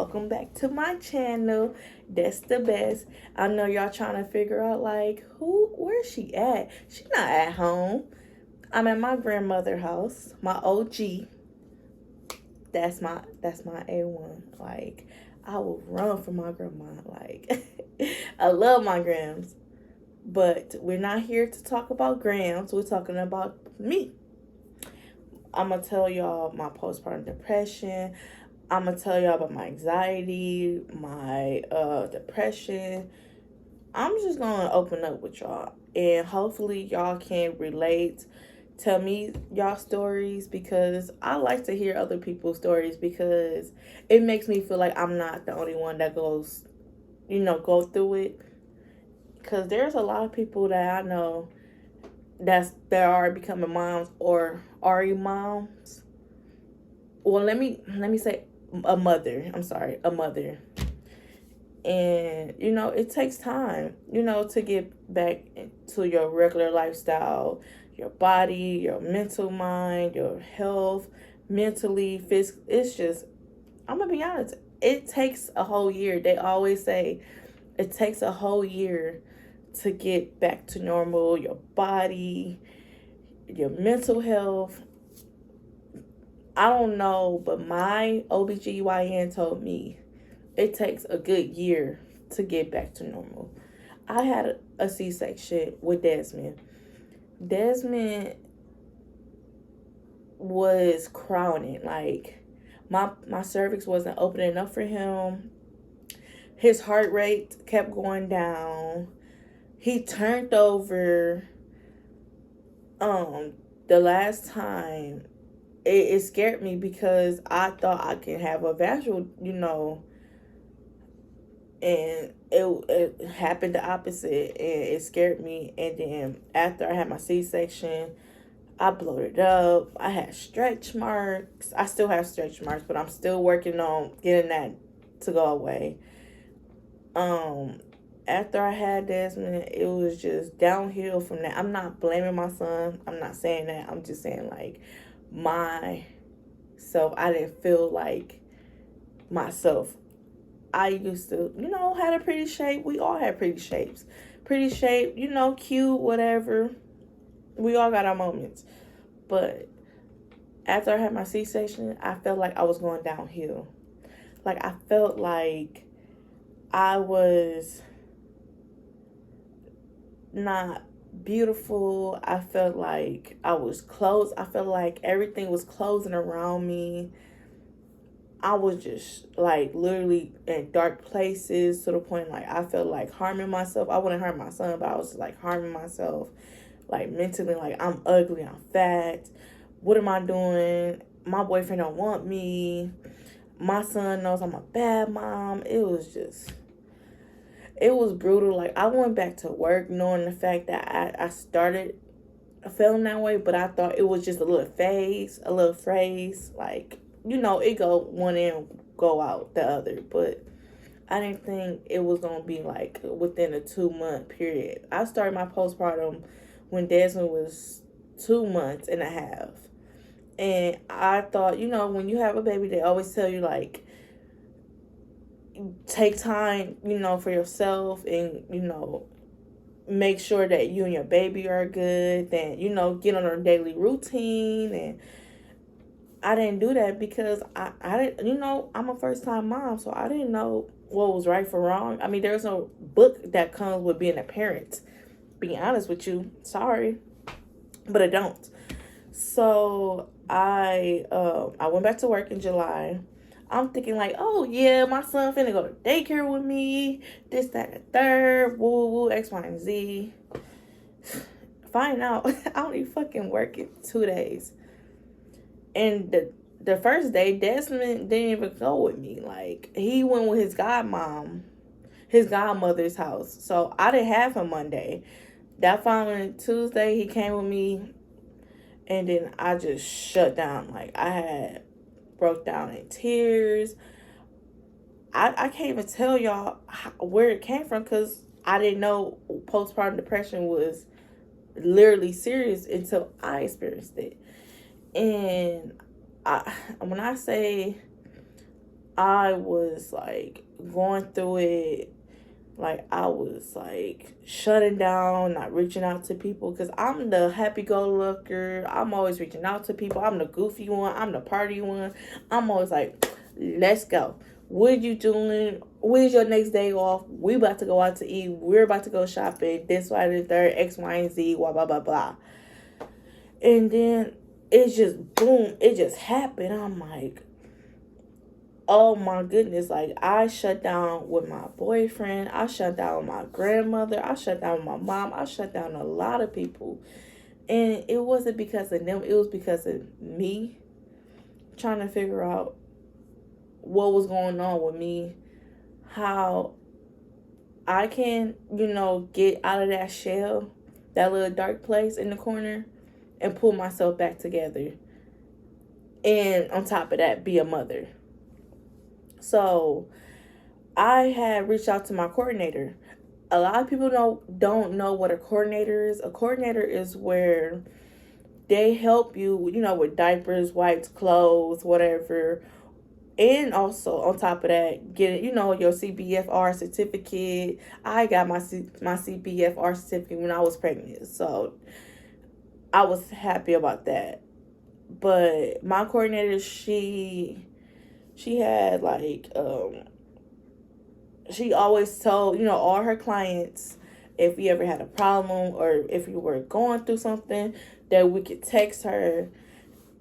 welcome back to my channel. That's the best. I know y'all trying to figure out like where's she at? She's not at home. I'm at my grandmother's house, my OG. That's my A1. Like, I will run for my grandma. Like, I love my grams. But we're not here to talk about grams. We're talking about me. I'm going to tell y'all my postpartum depression. I'm going to tell y'all about my anxiety, my depression. I'm just going to open up with y'all. And hopefully y'all can relate. Tell me y'all stories, because I like to hear other people's stories, because it makes me feel like I'm not the only one that goes, go through it. Because there's a lot of people that I know that are becoming moms or are moms. Well, let me say a mother. I'm sorry, a mother. And, it takes time, to get back to your regular lifestyle, your body, your mental mind, your health, mentally, physically. It's just, I'm going to be honest, it takes a whole year. They always say it takes a whole year to get back to normal, your body, your mental health. I don't know, but my OBGYN told me it takes a good year to get back to normal. I had a C-section with Desmond. Desmond was crowning. Like, my cervix wasn't opening up for him. His heart rate kept going down. He turned over. The last time, it scared me because I thought I could have a vaginal, and it happened the opposite, and it scared me. And then after I had my C-section, I bloated up. I had stretch marks. I still have stretch marks, but I'm still working on getting that to go away. After I had Desmond, it was just downhill from that. I'm not blaming my son. I'm not saying that. I'm just saying, like, myself, I didn't feel like myself. I used to, had a pretty shape. We all had pretty shapes. Pretty shape, cute, whatever. We all got our moments. But after I had my C-section, I felt like I was going downhill. Like, I felt like I was not beautiful. I felt like I was closed. I felt like everything was closing around me. I was just like literally in dark places, to the point like I felt like harming myself. I wouldn't harm my son, but I was like harming myself, like mentally. Like, I'm ugly, I'm fat. What am I doing? My boyfriend don't want me. My son knows I'm a bad mom. It was brutal. Like, I went back to work knowing the fact that I started feeling that way, but I thought it was just a little phase, like, it go one end, go out the other. But I didn't think it was going to be like within a 2-month period. I started my postpartum when Desmond was 2 months and a half. And I thought, when you have a baby, they always tell you, like, take time, for yourself, and, make sure that you and your baby are good, then, get on a daily routine. And I didn't do that because I didn't, I'm a first-time mom, so I didn't know what was right for wrong. I mean, there's no book that comes with being a parent, being honest with you. Sorry, but I don't. So I went back to work in July. I'm thinking like, oh yeah, my son finna go to daycare with me, this, that, and the third, woo, woo, X, Y, and Z. Find out, I only fucking work it 2 days. And the first day, Desmond didn't even go with me. Like, he went with his godmother's house. So I didn't have him Monday. That following Tuesday, he came with me. And then I just shut down. Like, I had broke down in tears. I can't even tell y'all where it came from, because I didn't know postpartum depression was literally serious until I experienced it. And when I say I was like going through it. Like I was like shutting down, not reaching out to people because I'm the happy-go-lucky. I'm always reaching out to people. I'm the goofy one. I'm the party one. I'm always like, let's go. What you doing? When's your next day off? We about to go out to eat. We're about to go shopping. This, why, the third, X, Y, and Z. Blah blah blah blah. And then it's just boom. It just happened. I'm like, oh my goodness, like I shut down with my boyfriend, I shut down with my grandmother, I shut down with my mom, I shut down a lot of people. And it wasn't because of them, it was because of me trying to figure out what was going on with me, how I can, get out of that shell, that little dark place in the corner, and pull myself back together. And on top of that, be a mother. So I had reached out to my coordinator. A lot of people don't know what a coordinator is. A coordinator is where they help you, with diapers, wipes, clothes, whatever. And also on top of that, get your CPFR certificate. I got my CPFR certificate when I was pregnant, so I was happy about that. But my coordinator, she had like she always told, all her clients, if we ever had a problem or if we were going through something, that we could text her.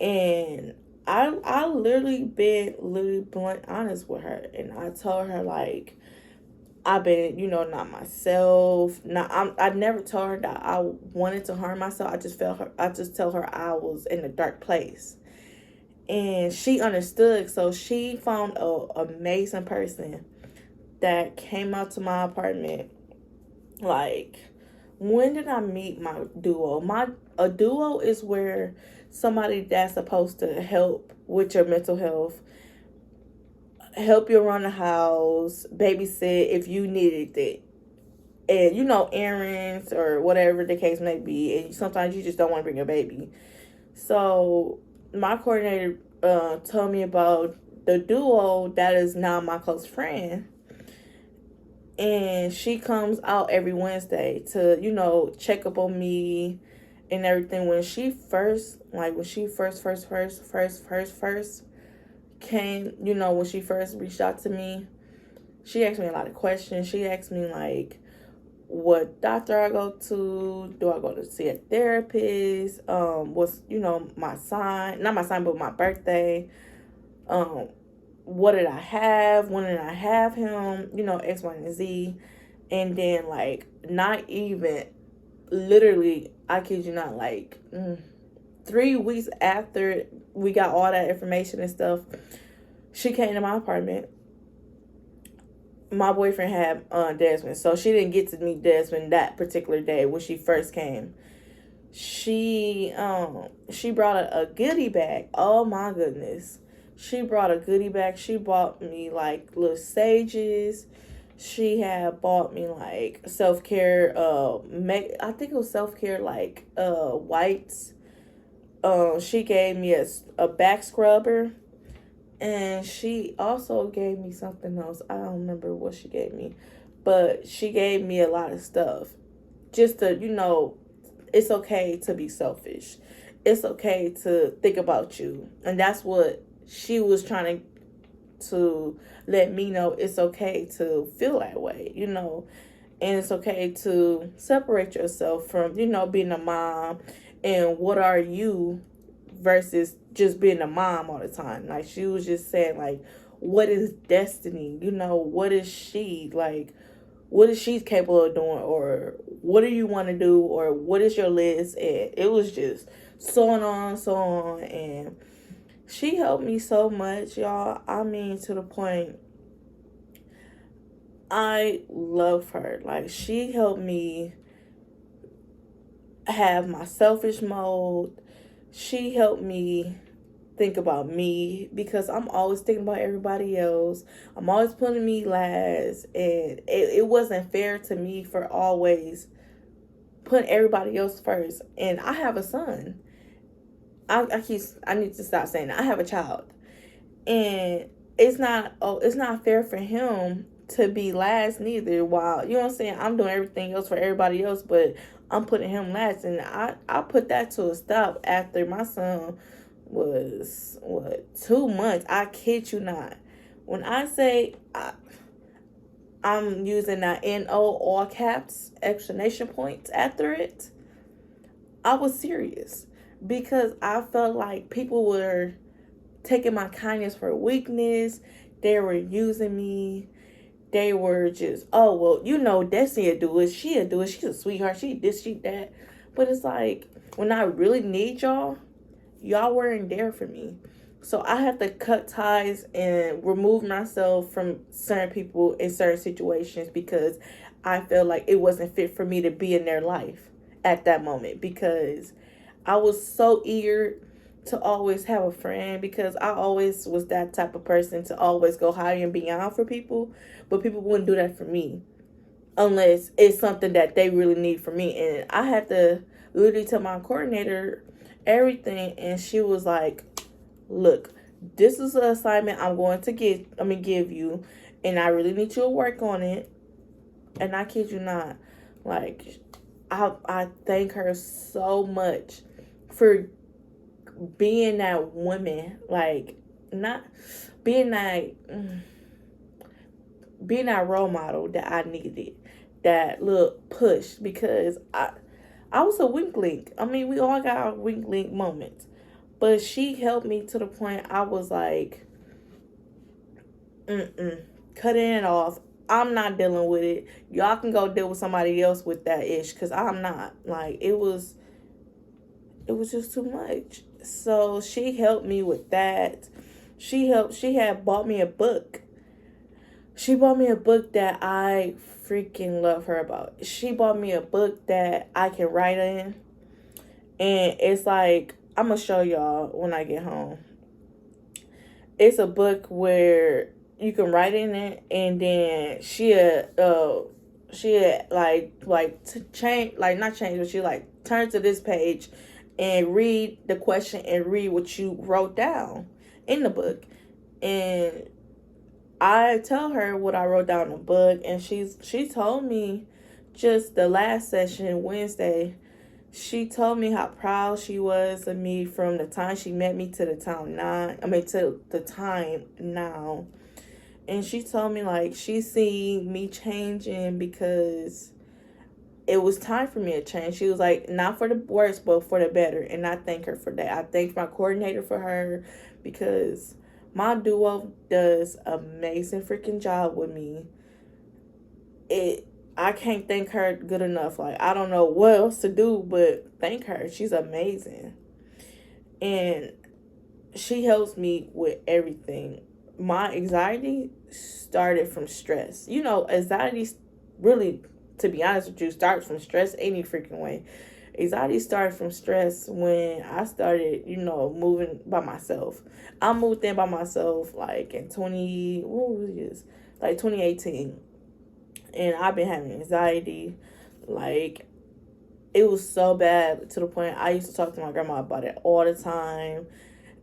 And I literally been blunt honest with her. And I told her, like, I've been, not myself. I never told her that I wanted to harm myself. I just tell her I was in a dark place. And she understood. So she found a amazing person that came out to my apartment. Like, when did I meet my duo? A duo is where somebody that's supposed to help with your mental health, help you around the house, babysit if you needed it, and errands or whatever the case may be. And sometimes you just don't want to bring a baby. So my coordinator told me about the duo that is now my close friend. And she comes out every Wednesday to, check up on me and everything. When she first came, when she first reached out to me, she asked me a lot of questions. She asked me, like, what doctor I go to, do I go to see a therapist, what's, my sign, not my sign, but my birthday, what did I have? When did I have him? X, Y, and Z. And then, like, not even, literally, I kid you not, like, 3 weeks after we got all that information and stuff, she came to my apartment. My boyfriend had Desmond, so she didn't get to meet Desmond that particular day when she first came. She brought a goodie bag. Oh my goodness. She brought a goodie bag. She bought me like little sages. She had bought me like self-care I think it was self-care like wipes. She gave me a back scrubber. And she also gave me something else. I don't remember what she gave me. But she gave me a lot of stuff. Just to, it's okay to be selfish. It's okay to think about you. And that's what she was trying to let me know. It's okay to feel that way, And it's okay to separate yourself from, being a mom. And what are you versus just being a mom all the time. Like, she was just saying, like, what is destiny? What is she? Like, what is she capable of doing? Or what do you want to do? Or what is your list? And it was just so on. And she helped me so much, y'all. I mean, to the point, I love her. Like, she helped me have my selfish mode. She helped me think about me because I'm always thinking about everybody else. I'm always putting me last, and it wasn't fair to me for always putting everybody else first. And I have a son. I need to stop saying that. I have a child, and it's not fair for him to be last neither, while, you know what I'm saying, I'm doing everything else for everybody else, but I'm putting him last. And I put that to a stop after my son was, what, 2 months. I kid you not. When I say I'm using that NO all caps exclamation points after it, I was serious, because I felt like people were taking my kindness for weakness. They were using me. They were just, oh, well, you know, Destiny will do it. She'll do it. She's a sweetheart. She this, she that. But it's like, when I really need y'all, y'all weren't there for me. So I have to cut ties and remove myself from certain people in certain situations, because I felt like it wasn't fit for me to be in their life at that moment, because I was so eager to always have a friend, because I always was that type of person to always go higher and beyond for people, but people wouldn't do that for me unless it's something that they really need from me. And I had to literally tell my coordinator everything, and she was like, look, this is an assignment I'm going to give you, and I really need you to work on it. And I kid you not, like, I thank her so much for being that woman, like, not being that being that role model that I needed, that little push, because I was a weak link. I mean, we all got our weak link moments, but she helped me to the point I was like, cutting it off. I'm not dealing with it. Y'all can go deal with somebody else with that ish, because I'm not. Like, it was just too much. So she helped me with that. She had bought me a book. She bought me a book that I freaking love her about. She bought me a book that I can write in. And it's like, I'm going to show y'all when I get home. It's a book where you can write in it, and then she change, like, not change, but she like turn to this page and read the question and read what you wrote down in the book. And I tell her what I wrote down in the book, and she told me just the last session Wednesday. She told me how proud she was of me from the time she met me to the time now. And she told me, like, she seen me changing because it was time for me to change. She was like, not for the worse, but for the better. And I thank her for that. I thank my coordinator for her, because my duo does amazing freaking job with me. I can't thank her good enough. Like, I don't know what else to do but thank her. She's amazing. And she helps me with everything. My anxiety started from stress. You know, anxiety really, to be honest with you, starts from stress any freaking way. Anxiety started from stress when I started, moving by myself. I moved in by myself like in 2018. And I've been having anxiety. Like, it was so bad to the point I used to talk to my grandma about it all the time.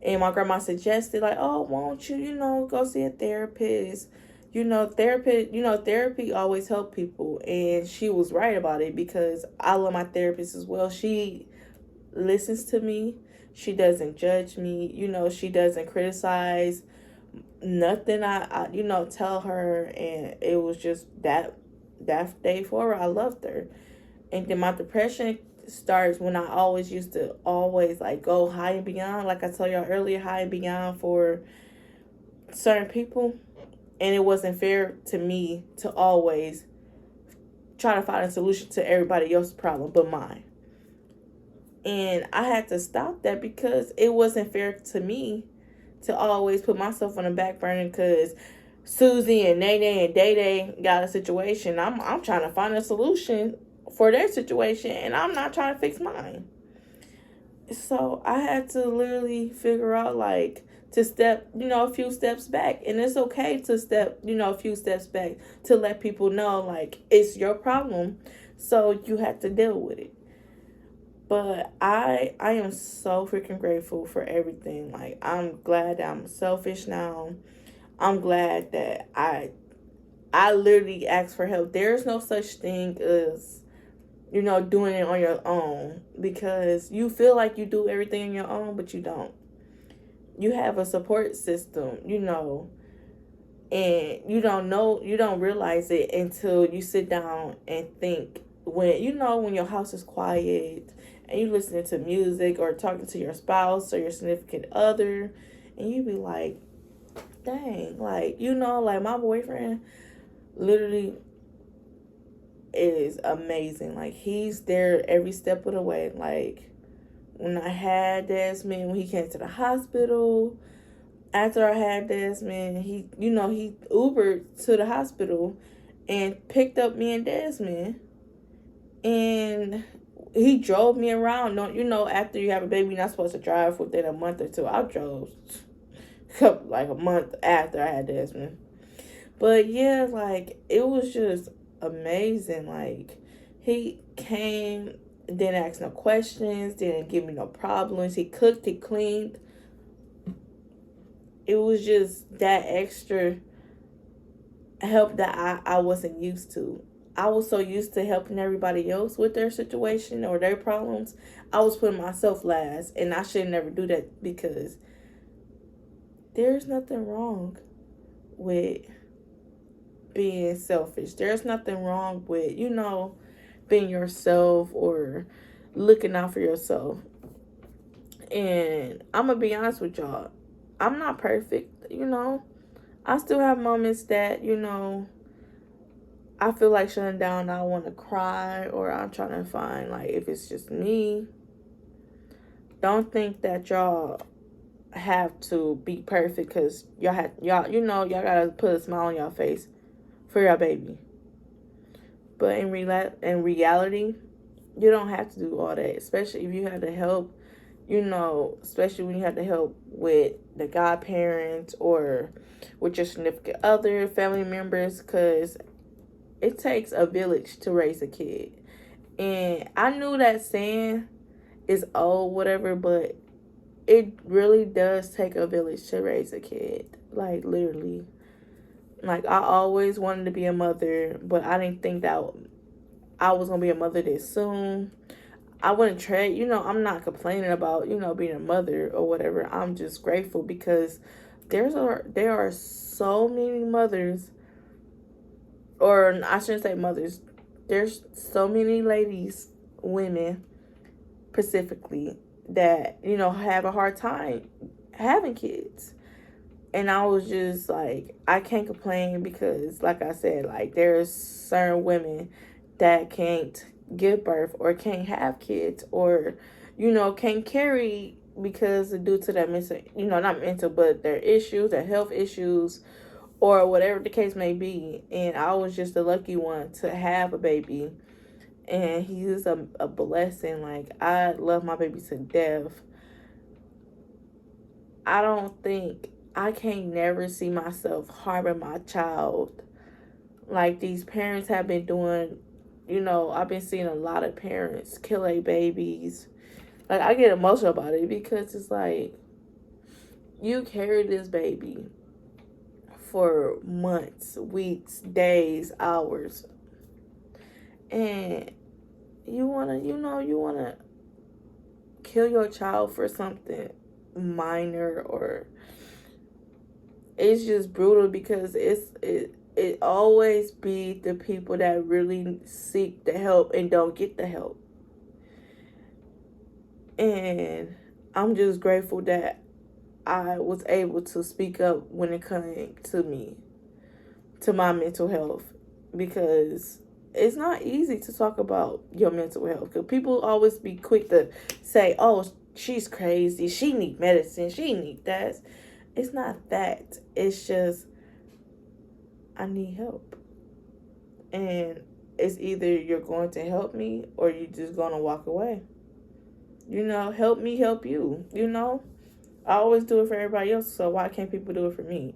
And my grandma suggested, like, oh, won't you, go see a therapist? Therapy always help people. And she was right about it, because I love my therapist as well. She listens to me. She doesn't judge me. She doesn't criticize nothing I tell her. And it was just that day forward, I loved her. And then my depression starts when I always used to like go high and beyond, like I told y'all earlier, high and beyond for certain people. And it wasn't fair to me to always try to find a solution to everybody else's problem but mine. And I had to stop that, because it wasn't fair to me to always put myself on the back burner, because Susie and Nene and Day got a situation. I'm trying to find a solution for their situation, and I'm not trying to fix mine. So I had to literally figure out, like, to step, a few steps back. And it's okay to step, a few steps back, to let people know, like, it's your problem, so you have to deal with it. But I am so freaking grateful for everything. Like, I'm glad that I'm selfish now. I'm glad that I literally asked for help. There's no such thing as, doing it on your own, because you feel like you do everything on your own, but you don't. You have a support system, and you don't realize it until you sit down and think, when your house is quiet and you listening to music or talking to your spouse or your significant other, and you be like, dang, like, like my boyfriend literally is amazing. Like, he's there every step of the way. Like, when I had Desmond, when he came to the hospital, after I had Desmond, he Ubered to the hospital and picked up me and Desmond, and he drove me around. After you have a baby, you're not supposed to drive within a month or two. I drove like a month after I had Desmond. But yeah, like, it was just amazing. Like, he came, didn't ask no questions, didn't give me no problems. He cooked, he cleaned. It was just that extra help that I wasn't used to. I was so used to helping everybody else with their situation or their problems. I was putting myself last, and I should never do that, because there's nothing wrong with being selfish. There's nothing wrong with, being yourself or looking out for yourself. And I'm going to be honest with y'all. I'm not perfect, I still have moments that, I feel like shutting down. I want to cry, or I'm trying to find, like, if it's just me. Don't think that y'all have to be perfect, because y'all gotta put a smile on y'all face for your baby. But in reality, you don't have to do all that, especially if you have to help, especially when you have to help with the godparents or with your significant other, family members, because it takes a village to raise a kid. And I knew that saying is old, whatever, but it really does take a village to raise a kid. Like, literally. Like, I always wanted to be a mother, but I didn't think that I was going to be a mother this soon. I wouldn't trade, I'm not complaining about, being a mother or whatever. I'm just grateful, because there are so many mothers, or I shouldn't say mothers. There's so many ladies, women specifically, that, have a hard time having kids. And I was just like, I can't complain, because, like I said, like, there's certain women that can't give birth or can't have kids, or, can't carry, because due to their mental, not mental, but their issues, their health issues, or whatever the case may be. And I was just the lucky one to have a baby. And he is a blessing. Like, I love my baby to death. I can't never see myself harming my child like these parents have been doing. I've been seeing a lot of parents kill their babies. Like, I get emotional about it, because it's like, you carry this baby for months, weeks, days, hours, and you wanna kill your child for something minor, or it's just brutal, because it always be the people that really seek the help and don't get the help. And I'm just grateful that I was able to speak up when it came to me, to my mental health, because it's not easy to talk about your mental health, because people always be quick to say, oh, she's crazy, she need medicine, she need that. It's not that. It's just, I need help. And it's either you're going to help me, or you're just going to walk away. Help me help you. I always do it for everybody else, so why can't people do it for me?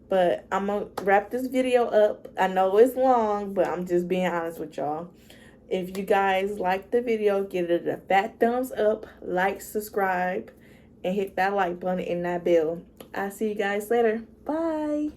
But I'm going to wrap this video up. I know it's long, but I'm just being honest with y'all. If you guys like the video, give it a fat thumbs up, like, subscribe, and hit that like button and that bell I'll see you guys later. Bye.